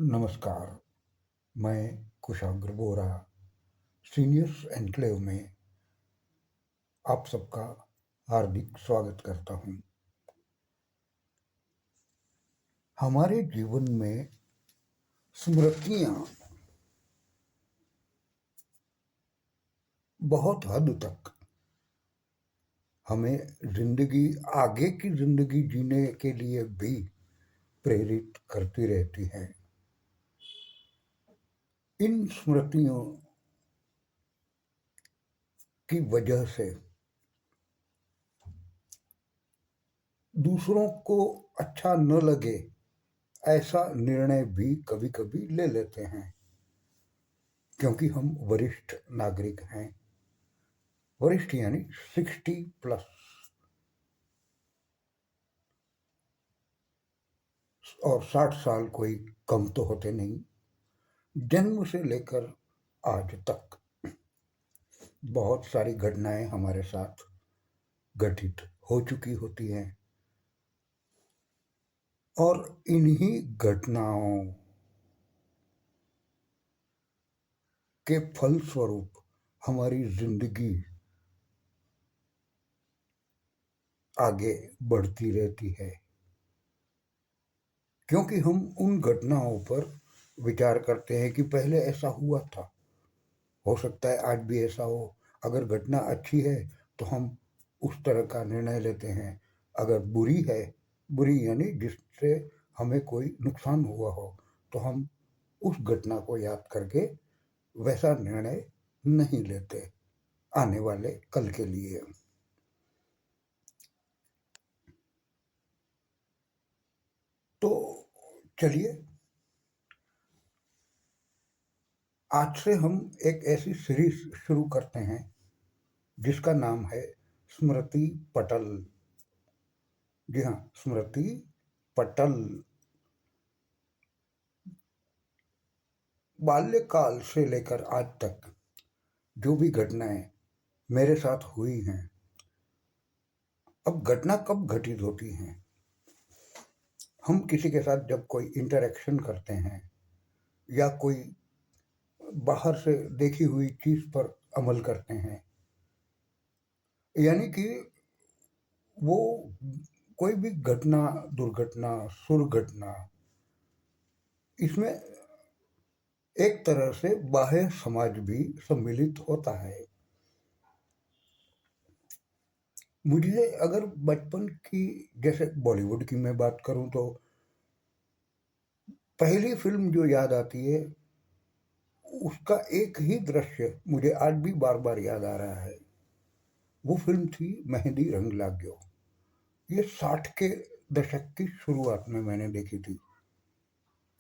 नमस्कार, मैं कुशाग्र बोरा seniors enclave में आप सबका हार्दिक स्वागत करता हूँ। हमारे जीवन में स्मृतियाँ बहुत हद तक हमें आगे की जिंदगी जीने के लिए भी प्रेरित करती रहती हैं। इन स्मृतियों की वजह से दूसरों को अच्छा न लगे ऐसा निर्णय भी कभी-कभी ले लेते हैं, क्योंकि हम वरिष्ठ नागरिक हैं। वरिष्ठ यानी 60+ और 60 साल कोई कम तो होते नहीं। जन्म से लेकर आज तक बहुत सारी घटनाएं हमारे साथ घटित हो चुकी होती हैं और इन्हीं घटनाओं के फलस्वरूप हमारी जिंदगी आगे बढ़ती रहती है, क्योंकि हम उन घटनाओं पर विचार करते हैं कि पहले ऐसा हुआ था, हो सकता है आज भी ऐसा हो। अगर घटना अच्छी है तो हम उस तरह का निर्णय लेते हैं। अगर बुरी है, बुरी यानी जिससे हमें कोई नुकसान हुआ हो, तो हम उस घटना को याद करके वैसा निर्णय नहीं लेते आने वाले कल के लिए। तो चलिए, आज से हम एक ऐसी सीरीज शुरू करते हैं जिसका नाम है स्मृति पटल। जी हाँ, स्मृति पटल। बाल्यकाल से लेकर आज तक जो भी घटनाएं मेरे साथ हुई हैं, अब घटना कब घटित होती हैं? हम किसी के साथ जब कोई इंटरेक्शन करते हैं या कोई बाहर से देखी हुई चीज पर अमल करते हैं, यानी कि वो कोई भी घटना, दुर्घटना, सुरघटना, इसमें एक तरह से बाह्य समाज भी सम्मिलित होता है। मुझे अगर बचपन की, जैसे बॉलीवुड की मैं बात करूं, तो पहली फिल्म जो याद आती है उसका एक ही दृश्य मुझे आज भी बार बार याद आ रहा है। वो फिल्म थी मेहंदी रंग लाग्यो। ये 60 के दशक की शुरुआत में मैंने देखी थी,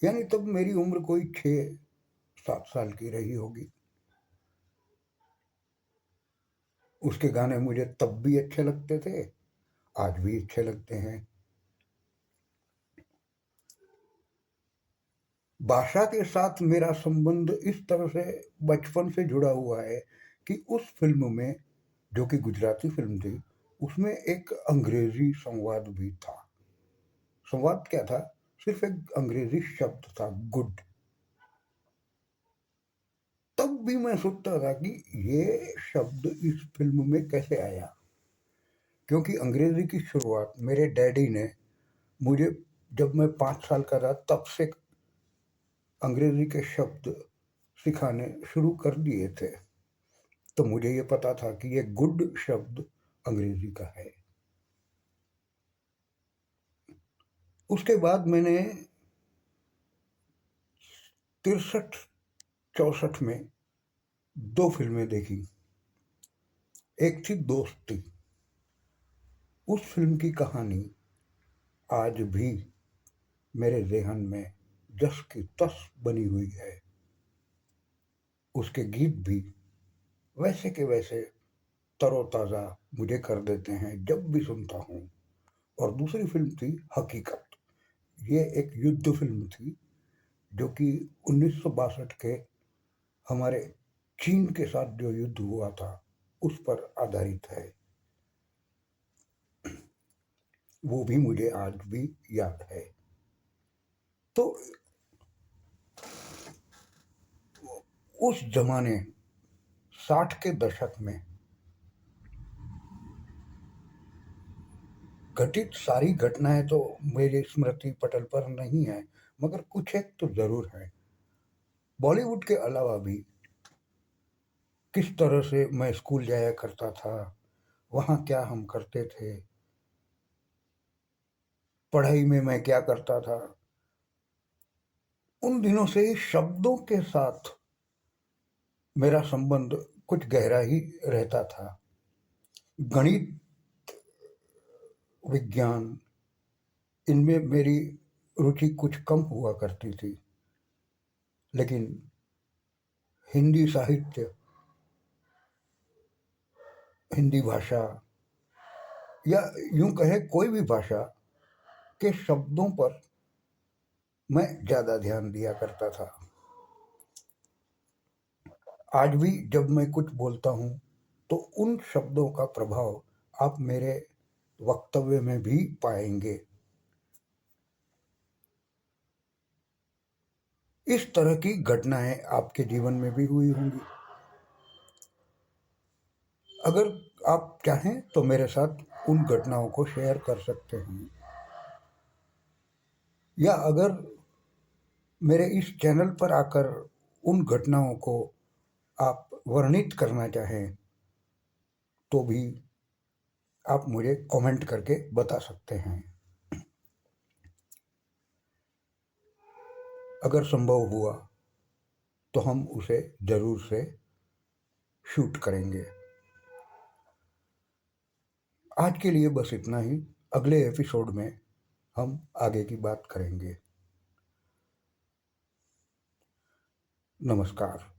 यानी तब मेरी उम्र कोई 6-7 साल की रही होगी। उसके गाने मुझे तब भी अच्छे लगते थे, आज भी अच्छे लगते हैं। भाषा के साथ मेरा संबंध इस तरह से बचपन से जुड़ा हुआ है कि उस फिल्म में, जो कि गुजराती फिल्म थी, उसमें एक अंग्रेजी संवाद भी था। संवाद क्या था? सिर्फ एक अंग्रेजी शब्द था, गुड। तब भी मैं सोचता था कि ये शब्द इस फिल्म में कैसे आया, क्योंकि अंग्रेजी की शुरुआत मेरे डैडी ने मुझे, जब मैं 5 साल का था, तब से अंग्रेजी के शब्द सिखाने शुरू कर दिए थे। तो मुझे ये पता था कि ये गुड शब्द अंग्रेजी का है। उसके बाद मैंने 63-64 में 2 फिल्में देखी। एक थी दोस्ती। उस फिल्म की कहानी आज भी मेरे ज़हन में जस की तस बनी हुई है। उसके गीत भी वैसे के वैसे तरोताज़ा मुझे कर देते हैं जब भी सुनता हूँ। और दूसरी फिल्म थी हकीकत। ये एक युद्ध फिल्म थी जो कि 1962 के हमारे चीन के साथ जो युद्ध हुआ था उस पर आधारित है। वो भी मुझे आज भी याद है। तो उस जमाने 60 के दशक में घटित सारी घटनाएं तो मेरे स्मृति पटल पर नहीं है, मगर कुछ एक तो जरूर है। बॉलीवुड के अलावा भी किस तरह से मैं स्कूल जाया करता था, वहाँ क्या हम करते थे, पढ़ाई में मैं क्या करता था, उन दिनों से ही शब्दों के साथ मेरा संबंध कुछ गहरा ही रहता था। गणित, विज्ञान, इनमें मेरी रुचि कुछ कम हुआ करती थी, लेकिन हिंदी साहित्य, हिंदी भाषा या यूं कहें कोई भी भाषा के शब्दों पर मैं ज़्यादा ध्यान दिया करता था। आज भी जब मैं कुछ बोलता हूँ तो उन शब्दों का प्रभाव आप मेरे वक्तव्य में भी पाएंगे। इस तरह की घटनाएं आपके जीवन में भी हुई होंगी। अगर आप चाहें तो मेरे साथ उन घटनाओं को शेयर कर सकते हैं, या अगर मेरे इस चैनल पर आकर उन घटनाओं को आप वर्णित करना चाहें तो भी आप मुझे कमेंट करके बता सकते हैं। अगर संभव हुआ तो हम उसे ज़रूर से शूट करेंगे। आज के लिए बस इतना ही। अगले एपिसोड में हम आगे की बात करेंगे। नमस्कार।